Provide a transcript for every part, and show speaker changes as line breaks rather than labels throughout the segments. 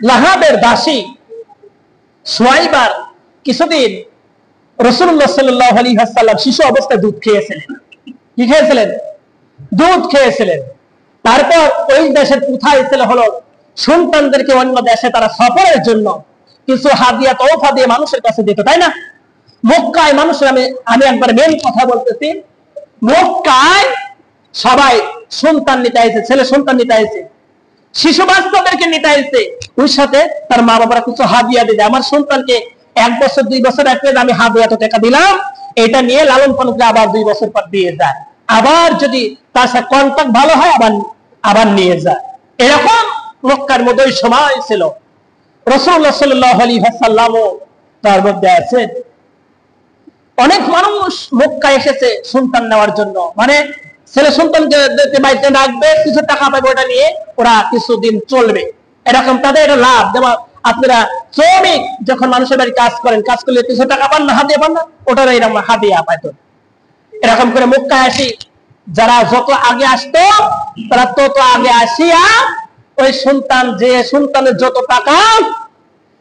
লাহাবের দাসী সুয়াইবার কিছুদিন রাসূলুল্লাহ সাল্লাল্লাহু আলাইহি ওয়াসাল্লাম শিশু অবস্থায় দুধ খেয়েছিলেন। কি খেয়েছিলেন? দুধ খেয়েছিলেন। তারপর ওই দেশের কোথায় ছিল হলো সন্তানদেরকে অন্য দেশে তারা সফরের জন্য কিছু হাদিয়া তোহফা দিয়ে মানুষের কাছে দিত, তাই না? মক্কায় মানুষের আমি একবার মেন কথা বলতেছি, মক্কায় সবাই সন্তান নিতে আইছে, ছেলে সন্তান নিতে আইছে, শিশু বাচ্চাদেরকে নিতে আইছে, ওই সাথে তার মা বাবারা কিছু হাদিয়া দিবে। আমার সন্তানকে 1 বছর 2 বছর রাখলে আমি হাদিয়া তো টাকা দিলাম, এটা নিয়ে লালন পালন করে আবার 2 বছর পর দিয়ে যায়, আবার যদি তার সাথে কন্টাক্ট ভালো হয় আবার নিয়ে যায়। এরকম মক্কার মধ্যে ওই সময় ছিল। রাসূলুল্লাহ সাল্লাল্লাহু আলাইহি ওয়াসাল্লাম তার মধ্যে আছে। অনেক মানুষ মক্কায় এসেছে সন্তান নেওয়ার জন্য, মানে ছেলে সন্তানকে বাড়িতে রাখবে, কিছু টাকা পাবে, ওটা নিয়ে ওরা কিছুদিন চলবে, এরকম তাদের এটা লাভ। যেমন আপনারা শ্রমিক যখন মানুষের বাড়ি কাজ করেন, কাজ করলে কিছু টাকা পান না, হাদিয়া পান না, ওটার এরকম হাদিয়া পাইতো। এরকম করে মক্কায় আসি, যারা যত আগে আসতো তারা তত আগে আসিয়া ওই সন্তান, যে সন্তানের যত টাকা,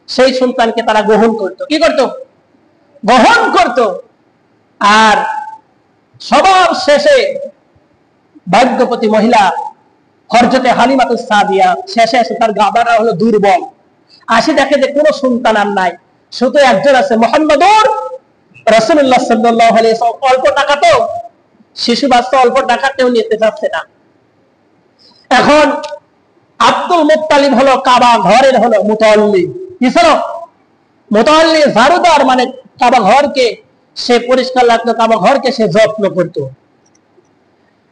সেই সন্তানকে তারা গ্রহণ করতো। কি করতো? গ্রহণ করতো। আর সবার শেষে ভাগ্যবতী মহিলা হযরতে হালিমাতুস সাদিয়া শেষে এসে তার গাবারা হলো দুর্বল, আসি দেখে যে কোনো সন্তান আর নাই, শুধু একজন আছে, মুহাম্মদুর রাসূলুল্লাহ সাল্লাল্লাহু আলাইহি ওয়াসাল্লাম। অল্প টাকা তো, শিশু বাচ্চা অল্প টাকাতেও নিতে চাচ্ছে না। এখন আব্দুল মুত্তালিব হলো কাবা ঘরের হলো মুতাওয়াল্লি। কি ছিল? মুতাওয়াল্লি, ঝাড়ুদার, মানে কাবা ঘরকে সে পরিষ্কার রাখতো, কাবা ঘরকে সে যত্ন করত।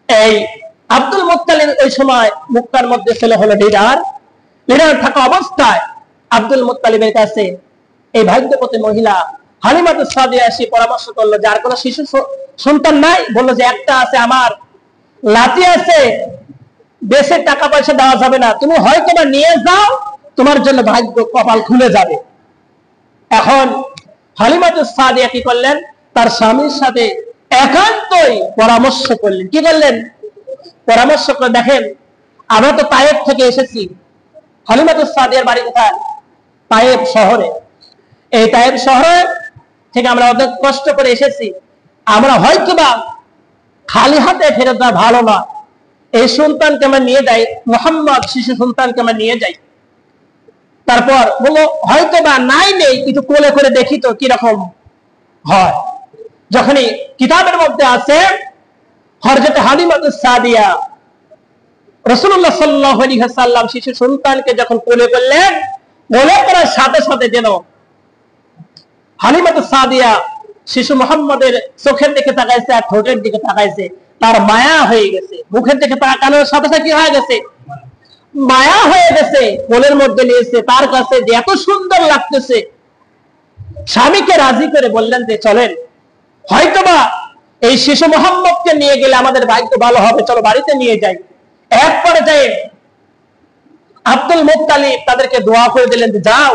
এই আব্দুল মুত্তালিব ওই সময় মক্কার মধ্যে ছিল হলো লিডার থাকা অবস্থায় আব্দুল মুত্তালিবের কাছে এই ভাগ্যবতী মহিলা হালিমাতুস সাদিয়া এসে পরামর্শ করলো, যার কোনো শিশু সন্তান নাই, বললো যে একটা আছে, আমার লাতি আছে, দেশের টাকা পয়সা দেওয়া যাবে না, তুমি হয়তো বা নিয়ে যাও, তোমার জন্য ভাগ্য কপাল খুলে যাবে। এখন হালিমাতুস সাদিয়া কি করলেন? তার স্বামীর সাথে একান্তই পরামর্শ করলেন। কি করলেন? পরামর্শ করে, দেখেন আমরা তো তায়েফ থেকে এসেছি, হালিমাতুস সাদিয়ার বাড়ি কোথায়? তায়েফ শহরে। এই তায়েফ শহরে থেকে আমরা অনেক কষ্ট করে এসেছি, আমরা হয়তো বা খালি হাতে ফেরত দেওয়া ভালো না, এই সন্তানকে আমরা নিয়ে যাই, মুহাম্মদ শিশু সন্তানকে আমরা নিয়ে যাই। তারপর বললো হয়তো বা নাই নেই, কিন্তু কোলে করে দেখি তো কিরকম হয়। যখনই কিতাবের মধ্যে আছে হযরত হালিমাতুস সাদিয়া রাসূলুল্লাহ সাল্লাল্লাহু আলাইহি ওয়াসাল্লাম শিশু সন্তানকে যখন কোলে করলেন, কোলে করার সাথে সাথে যেন হালিমাতুস সাদিয়া শিশু মুহাম্মদের চোখের দিকে তাকাইছে আর ঠোঁটের দিকে তাকাইছে, তার মায়া হয়ে গেছে। মুখের দিকে তাকানোর সাথে সাথে কি হয়ে গেছে? মায়া হয়ে গেছে। কোলের মধ্যে নিয়েছে, তার কাছে যে এত সুন্দর লাগতেছে, স্বামীকে রাজি করে বললেন যে চলেন, হয়তোবা এই শিশু মুহাম্মদকে নিয়ে গেলে আমাদের ভাগ্য ভালো হবে, চলো বাড়িতে নিয়ে যাই। এক পর্যায়ে আব্দুল মুত্তালিব তাদেরকে দোয়া করে দিলেন যে যাও,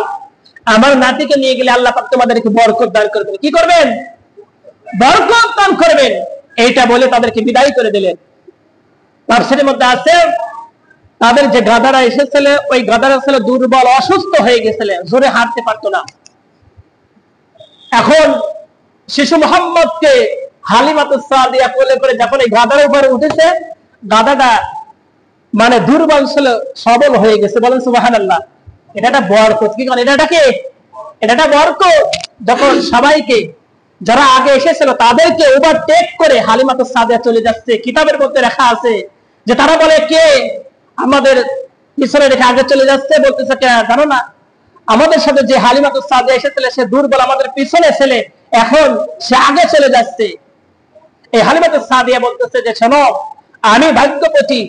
আমার নাতিকে নিয়ে গেলে আল্লাহ পাক তোমাদেরকে বরকত দান করবেন। কি করবেন? বরকত দান করবেন। এইটা বলে তাদেরকে বিদায় করে দিলেন। তাফসীরের মধ্যে আছে তাদের যে গাধারা এসেছিল, ওই গাধারা ছিল দুর্বল, অসুস্থ হয়ে গেছিল, জোরে হাঁটতে পারতো না। এখন শিশু মুহাম্মদকে হালিমাতুস সাদিয়া কোলে করে যখন এই গাধার উপরে উঠেছে, গাধাটা মানে দুর্বল ছিল, সবল হয়ে গেছে। বলেন সুবহানাল্লাহ। এটা একটা বরকত। কি কারণ? এটা কি? এটা একটা বরকত। যখন সবাইকে, যারা আগে এসেছিল তাদেরকে ওভারটেক করে হালিমাতুস সাদিয়া চলে যাচ্ছে, কিতাবের মধ্যে লেখা আছে যে তারা বলে কে আমাদের পিছনে রেখে আগে চলে যাচ্ছে, বলতেছে কে জানো না, আমাদের সাথে যে হালিমাতুস সাদিয়া এসেছিল সে দুর্বল, আমাদের পিছনে ছেলে, এখন সে আগে চলে যাচ্ছে। এই হালিমাতুস সাদিয়া বলতেছে যে শোনো, আমি ভাগ্যবতী,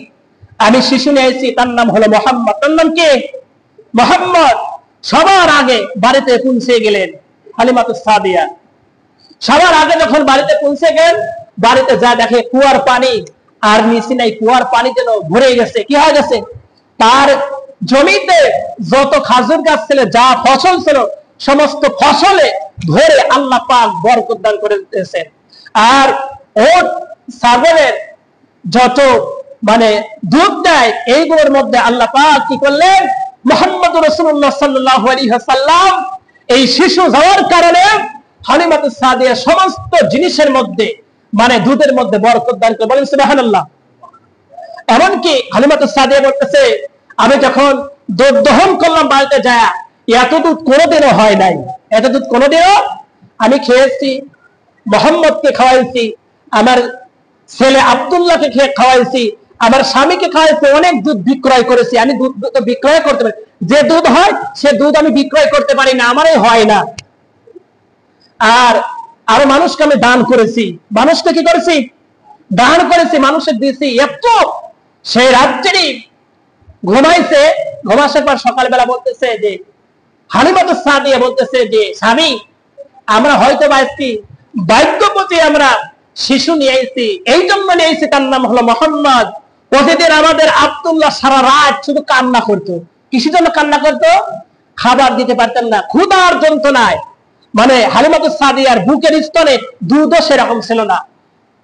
আমি শিশু নিয়েছি, তার নাম হলো মুহাম্মদ। তার নাম কি? মুহাম্মদ। সবার আগে বাড়িতে পৌঁছে গেলেন হালিমাতুস সাদিয়া। সবার আগে যখন বাড়িতে পৌঁছে গেলেন, বাড়িতে যা দেখে কুয়ার পানি, আর নিচে নাই, কুয়ার পানি যেন ভরে গেছে। কি হয়ে গেছে? তার জমিতে যত খাজুর গাছ ছিল, যা ফসল ছিল, সমস্ত ফসলে ধরে আল্লাহ পাক বরকত দান করে দিয়েছেন। আর ওট ছাগলের যত মানে দুধ দেয়, এইগুলোর মধ্যে আল্লাহ পাক কি করলেন? মুহাম্মদুর রাসূলুল্লাহ সাল্লাল্লাহু আলাইহি ওয়াসাল্লাম এই শিশু যাওয়ার কারণে হালিমাতুস সাদিয়া সমস্ত জিনিসের মধ্যে মানে দুধের মধ্যে বরকত দান করে, বলেন সুবহানাল্লাহ। এমনকি হালিমাতুস সাদিয়া বলতেছে, আমি যখন দুধ দহন করলাম বাড়িতে যায়, এত দুধ কোনোদিনও হয় নাই, এত দুধ কোনোদিনও আমি খেয়েছি, মোহাম্মদকে খাওয়াইছি, আমার ছেলে আব্দুল্লাহকে খাওয়াইছি, আমার স্বামীকে খাওয়াইছি, অনেক দুধ বিক্রয় করেছি। আমি দুধ বিক্রয় করতে পারি, যে দুধ হয় সে দুধ আমি বিক্রয় করতে পারি না, আমারই হয় না। আর আরো মানুষকে আমি দান করেছি, মানুষকে কি করেছি, দান করেছি, মানুষের দিয়েছি। এত সেই রাত্রি ঘুমাইছে, ঘুমাসার পর সকালবেলা বলতেছে যে হালিমাতুস সাদিয়া বলতেছে যে স্বামী, আমরা হয়তো আজকে ভাগ্যবতী আমরা শিশু নিয়ে এসেছি, এই জন্য নিয়ে এসেছি, তার নাম হলো মোহাম্মদ। প্রতিদিন আমাদের আব্দুল্লাহ সারা রাত শুধু কান্না করতো। কিসের জন্য কান্না করতো? খাবার দিতে পারতেন না, ক্ষুধার যন্ত্রণায়। মানে হালিমাতুস সাদিয়ার বুকের স্তনে দুধও সেরকম ছিল না।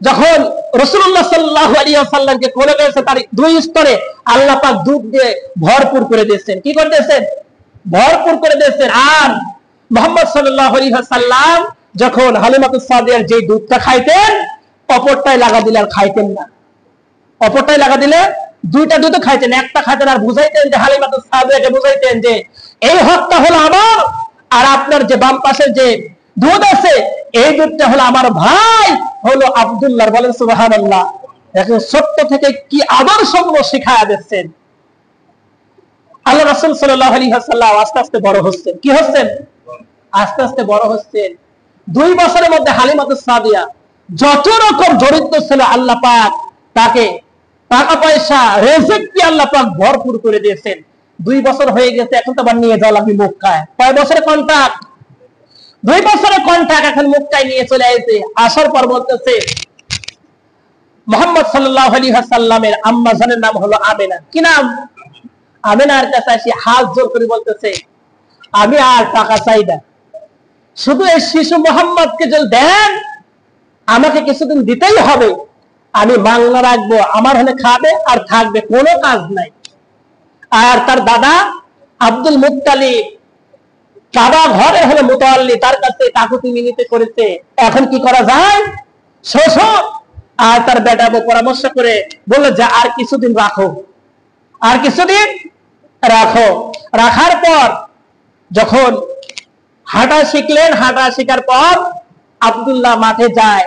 যখন রাসূলুল্লাহ সাল্লাল্লাহু আলাইহি ওয়াসাল্লামকে কোলে গেছে, তার দুই স্তরে আল্লাহ পাক দুধ দিয়ে ভরপুর করে দিয়েছেন। কি করে দিয়েছেন? ভরপুর করে দিয়েছেন। আর মুহাম্মদ সাল্লাল্লাহু আলাইহি ওয়াসাল্লাম যখন হালিমাতুস সাদিয়ার যে দুধটা খাইতেন, অপরটায় লাগা দিলে আর খাইতেন না। অপরটায় লাগা দিলে দুইটা দুধ খাইতেন, একটা খাইতেন। আর বুঝাইতেন যে হালিমাতুস সাদিয়াকে বুঝাইতেন যে এই হকটা হলো আমার, আর আপনার যে বাম পাশের যে দুধ আছে এই দুধটা হলো আমার ভাই হলো আব্দুল্লাহ। বলেন সুবহানাল্লাহ। এখন সত্য থেকে কি আদর্শগুলো শিখায়া দিচ্ছেন। আল্লাহ রাসূল সাল্লাল্লাহু আলাইহি ওয়াসাল্লাম আস্তে আস্তে বড় হচ্ছেন। কি হচ্ছেন? আস্তে আস্তে বড় হচ্ছেন। 2 বছরের মধ্যে হালিমাতুস সাদিয়া যত রকম দরিদ্র ছিল, আল্লাহ পাক তাকে টাকা পয়সা রিজিক দিয়ে আল্লাহ পাক ভরপুর করে দিয়েছেন। 2 বছর হয়ে গেছে, এখন তো আবার নিয়ে যাওয়া লাগবে মক্কায়। কয় বছরের কন্ট্রাক্ট? 2 বছরের কন্ট্রাক্ট। এখন মক্কায় নিয়ে চলে আসছে। আসার পর বলতেছে মুহাম্মদ সাল্লাল্লাহু আলাইহি ওয়াসাল্লামের আম্মা জানের নাম হলো আমেনা। কি নাম? আমেনার কাছে এসে হাত জোর করে বলতেছে, আমি আর টাকা চাই না, শুধু এই শিশু মুহাম্মদকে যদি দেন, আমাকে কিছুদিন দিতেই হবে, আমি বাংলা রাখবো, আমার হলে খাবে আর থাকবে, কোনো কাজ নাই। আর তার দাদা আব্দুল মুত্তালিব কাবা ঘরে হলো মুতাওয়াল্লি, তার কাছে কাকুতি মিনতি করেছে। এখন কি করা যায়? শ্বশুর আর তার বেটা পরামর্শ করে বললো যে আর কিছুদিন রাখো, আর কিছুদিন রাখো। রাখার পর যখন হাঁটা শিখলেন, হাঁটা শেখার পর আব্দুল্লাহ মাঠে যায়,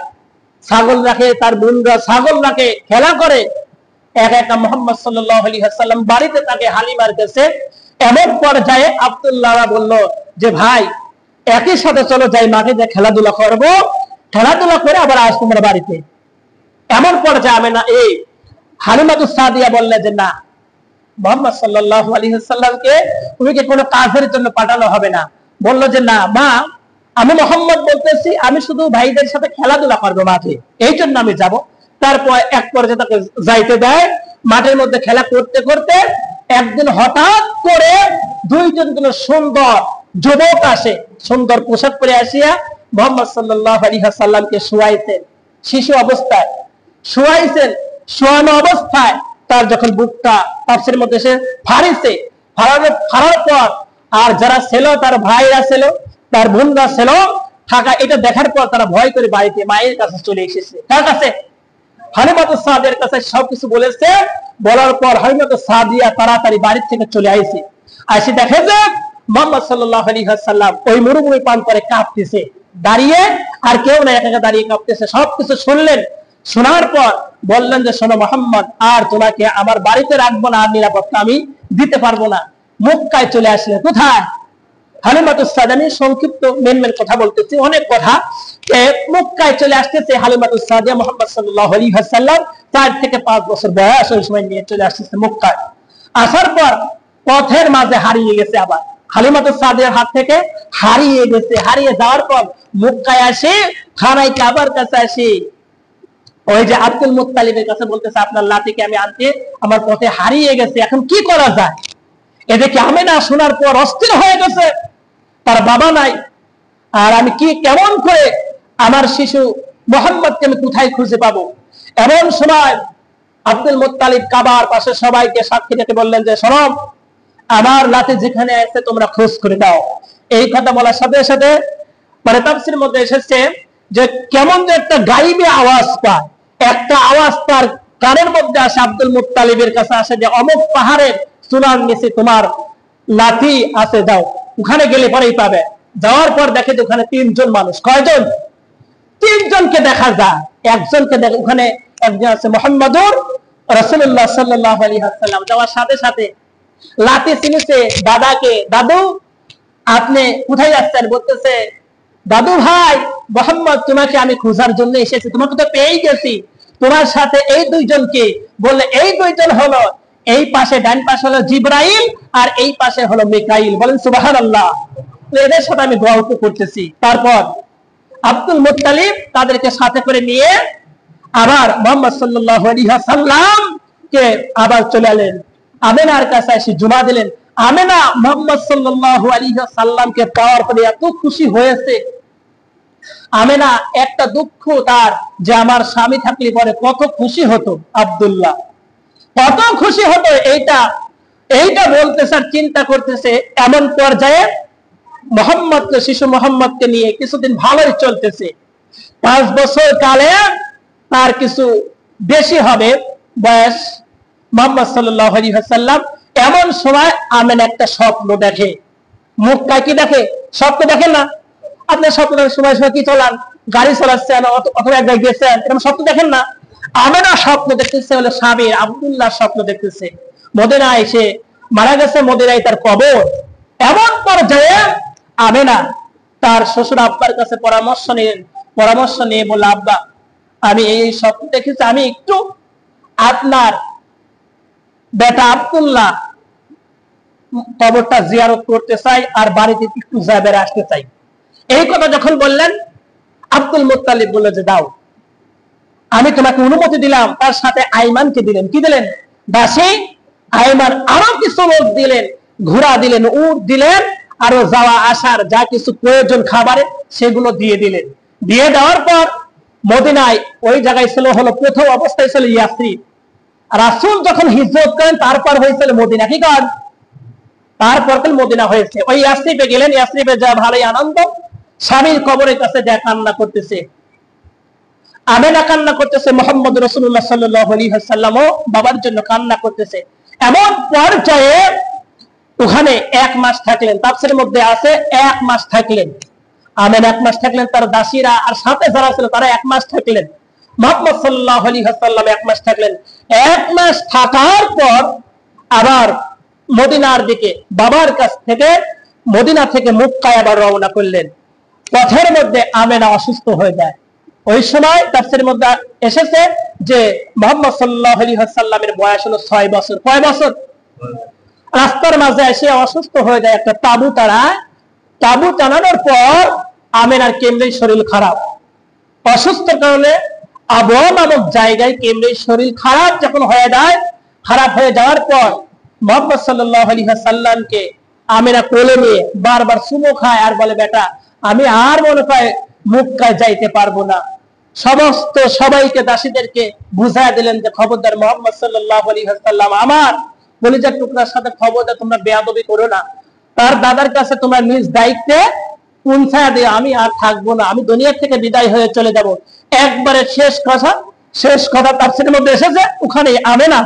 ছাগল রাখে, তার বোনরা ছাগল রাখে, খেলা করে। এক একটা মুহাম্মদ সাল্লাল্লাহু আলাইহি ওয়াসাল্লাম বাড়িতে তাকে হালিমার কাছে। এমন পর্যায়ে আব্দুল্লাহ বলল যে ভাই একই সাথে চলো যাই মাঠে, যে খেলাধুলা করবো, খেলাধুলা করে আবার আসবো আমরা বাড়িতে। এমন পর্যায়ে আমি না এই হালিমাতুস সাদিয়া বললে যে না, মুহাম্মদ সাল্লাল্লাহু আলাইহি ওয়াসাল্লামকে তুমি কি কোনো কাজের জন্য পাঠানো হবে না। বলল যে না মা, আমি মোহাম্মদ বলতেছি, আমি শুধু ভাইদের সাথে খেলাধুলা করবো মাঠে, এই জন্য আমি যাব। তারপর এক পর্যায়ে তাকে যাইতে দেয়। মাঠের মধ্যে খেলা করতে করতে একদিন হঠাৎ করে 2জন সুন্দর যুবক আসে, সুন্দর পোশাক পরে আসিয়া মুহাম্মদ সাল্লাল্লাহু আলাইহি ওয়াসাল্লামকে শোয়াইছেন। শিশু অবস্থায় শোয়াইছেন। শোয়ানো অবস্থায় তার যখন বুকটা তাফসীরের মধ্যে এসে ফাড়িছে, ফাড়ার পর আর যারা ছিল, তার ভাইরা ছিল, তার বোনরা ছিল থাকা, এটা দেখার পর তারা ভয় করে বাড়িতে মায়ের কাছে চলে এসেছে। কার কাছে? হালিমাতুস সাদিয়ার কাছে সবকিছু বলেছে। বলার পর হালিমাতুস সাদিয়া তাড়াতাড়ি বাড়ি থেকে চলে আইছে। আসে দেখে যে মুহাম্মদ সাল্লাল্লাহু আলাইহি ওয়াসাল্লাম ওই মরুভূমি পান করে কাঁপতেছে দাঁড়িয়ে, আর কেউ না, একা একা দাঁড়িয়ে কাঁপতেছে। সবকিছু শুনলেন। শোনার পর বললেন যে শোনো মুহাম্মদ, আর তোমাকে আমার বাড়িতে রাখবো না, আর নিরাপত্তা আমি দিতে পারবো না। মক্কায় চলে আসলে। কোথায়? হালিমাতুস সাদিয়া সংক্ষিপ্ত মেন কথা বলতেছি, অনেক কথা। মক্কায় চলে আসতেছে হালিমাতুস সাদিয়া। মুহাম্মদ সাল্লাল্লাহু আলাইহি ওয়াসাল্লাম 4 থেকে 5 বছর বয়স, ওই সময় নিয়ে চলে আসতেছে মক্কায়। আসার পর পথের মাঝে হারিয়ে গেছে, আবার হালিমাতুস সাদিয়ার হাত থেকে হারিয়ে গেছে। হারিয়ে যাওয়ার পর মক্কায় আসে, খানায় কাবার কাছে আসে, ওই যে আব্দুল মুত্তালিবের কাছে বলতেছে আপনার লাতিকে আমি আনতে, আমার পথে হারিয়ে গেছে, এখন কি করা যায়? এদিকে আমেনা শোনার পর অস্থির হয়ে গেছে, তার বাবা নাই, আর আমি কি কেমন করে আমার শিশু মুহাম্মদকে আমি কোথায় খুঁজে পাবো? এমন সময় আব্দুল মুত্তালিব কাবার পাশে সবাইকে সাক্ষী রেখে বললেন যে শোনো, আমার লাতি যেখানে আছে তোমরা খোঁজ করে দাও। এই কথা বলার সাথে সাথে মানে তাফসীরের মধ্যে এসেছে যে কেমন যে একটা গাইবে আওয়াজ পায়, একটা আওয়াজ তার কানের মধ্যে আসে, আব্দুল মুত্তালিবের কাছে আসে যে অমুক পাহাড়ের চূড়ার নিচে তোমার লাঠি আছে, যাও, ওখানে গেলে পরেই পাবে। যাওয়ার পর দেখে যে ওখানে 3 জন মানুষ। কয়জন? 3 জনকে দেখা যায়। একজনকে দেখে ওখানে একজন আছে মুহাম্মাদুর রাসূলুল্লাহ সাল্লাল্লাহু আলাইহি ওয়াসাল্লাম। যাওয়ার সাথে সাথে লাঠি চিনেছে দাদাকে, দাদু আপনি কোথায় যাচ্ছেন? বলতেছে দাদু ভাই মুহাম্মদ তোমাকে আমি খোঁজার জন্য এসেছি, তোমাকে তো পেয়েই গেছি, তোমার সাথে এই 2 জনকে। বললে এই 2 জন হলো, এই পাশে ডান পাশে হলো জিবরাইল আর এই পাশে হলো মিকাইল। বলেন সুবহানাল্লাহ। এদের সাথে আমি গল্প করতেছি। তারপর আব্দুল মুত্তালিব তাদেরকে সাথে করে নিয়ে আবার মুহাম্মদ সাল্লাল্লাহু আলাইহি ওয়াসাল্লাম কে আবার চলে এলেন। আমেনার কাছে এসে জুমা দিলেন। আমেনা মুহাম্মদ সাল্লাল্লাহু আলাইহি ওয়াসাল্লামকে পাওয়ার পরে এত খুশি হয়েছে। আমেনা একটা দুঃখ তার যে আমার স্বামী থাকলে পরে কত খুশি হতো, আব্দুল্লাহ কত খুশি হতো, এইটা বলতেছে আর চিন্তা করতেছে। এমন পর্যায়ে মোহাম্মদকে, শিশু মোহাম্মদকে নিয়ে কিছুদিন ভালোই চলতেছে। 5 বছর কালে তার কিছু বেশি হবে বয়স মুহাম্মদ সাল্লাল্লাহু আলাইহি ওয়াসাল্লাম। এমন সময় আমেনা একটা স্বপ্ন দেখে। মক্কায় কি দেখে? স্বপ্ন দেখেন না আপনি? স্বপ্নের সময় কি চলান, গাড়ি চালাচ্ছেন অথবা এক জায়গায় গেছেন, এরকম স্বপ্ন দেখেন না? আমেনা স্বপ্ন দেখতেছে হলো স্বামী আব্দুল্লাহ স্বপ্ন দেখতেছে মদিনায় এসে মারা গেছে, মদিনায় তার কবর। এমন পর্যায়ে আমেনা তার শ্বশুর আব্বার কাছে পরামর্শ নিয়ে বলল, আব্বা আমি এই স্বপ্ন দেখেছি, আমি একটু আপনার বেটা আব্দুল্লাহ কবরটা জিয়ারত করতে চাই আর বাড়িতে একটু যাবে আসতে চাই। এই কথা যখন বললেন, আব্দুল মুত্তালিব বলল যে দাও, আমি তোমাকে অনুমতি দিলাম। তার সাথে আইমানকে দিলেন। কি দিলেন? দাসী আইমান। আরো কিছু লোক দিলেন, ঘোড়া দিলেন, উট দিলেন, আরো যাওয়া আসার যা কিছু প্রয়োজন খাবারে সেগুলো দিয়ে দিলেন। দিয়ে দেওয়ার পর মদিনায় ওই জায়গায় ছিল হলো প্রথম অবস্থায় ছিল ইয়াসরিব। রাসূল যখন হিজরত করেন তারপর হয়েছিল মদিনা। কি কাজ? তারপর মদিনা হয়েছে। ওই ইয়াসরিবে গেলেন। ইয়াসরিবে যা ভালোই আনন্দ। স্বামীর কবরের কাছে যা কান্না করতেছে, আমেনা কান্না করতেছে, মুহাম্মদ রাসূলুল্লাহ সাল্লাল্লাহু আলাইহি ওয়াসাল্লামও বাবার জন্য কান্না করতেছে। এমন পর্যায়ে ওখানে 1 মাস থাকলেন। তাফসীরের মধ্যে আছে 1 মাস থাকলেন। আমেনা 1 মাস থাকলেন, তার দাসীরা আর সাথে যারা ছিল তারা 1 মাস থাকলেন। মুহাম্মদ সাল্লাল্লাহু আলাইহি ওয়াসাল্লাম 1 মাস থাকলেন। 1 মাস থাকার পর আবার মদিনার দিকে বাবার কাছ থেকে মদিনা থেকে মক্কায় আবার রওনা করলেন। পথের মধ্যে আমেনা অসুস্থ হয়ে যায়। ওই সময় তাফসীরের মধ্যে এসেছে যে মুহাম্মদ সাল্লাল্লাহু আলাইহি ওয়াসাল্লামের বয়স হলো 6 বছর। কয় বছর? রাস্তার মাঝে এসে অসুস্থ হয়ে যায়। একটা তাবু টানানোর পর আমেনার কেমনে শরীর খারাপ, অসুস্থ কারণে আবওয়া নামক জায়গায় কেমনে শরীর খারাপ যখন হয়ে যায়, খারাপ হয়ে যাওয়ার পর মুহাম্মদ সাল্লাল্লাহু আলাইহি ওয়াসাল্লামকে আমেনা কোলে নিয়ে বারবার চুমু খায় আর বলে, বেটা আমি আর মনে হয় মক্কায় যাইতে পারবো না। সমস্ত সবাইকে দাসীদেরকে বুঝায় দিলেন যে খবরদার মুহাম্মদ সাল্লাল্লাহু আলাইহি ওয়াসাল্লাম আমার কলিজার টুকরার সাথে খবরদার তোমরা বেয়াদবি করো না। তার দাদার কাছে তোমরা নিজ দায়িত্বে পৌঁছায় দিও, আমি আর থাকবো না, আমি দুনিয়া থেকে বিদায় হয়ে চলে যাব। একবারে শেষ কথা তাফসীরের মধ্যে এসেছে। ওখানে আমেনা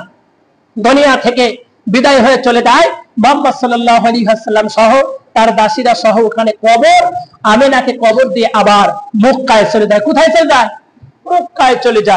দুনিয়া থেকে বিদায় হয়ে চলে যায়। মুহাম্মদ সাল্লাল্লাহু আলাইহি ওয়াসাল্লাম সহ তার দাসীরা সহ ওখানে কবর, আমেনাকে কবর দিয়ে আবার মক্কায় চলে যায়। কোথায় চলে যায়? মক্কায় চলে যায়।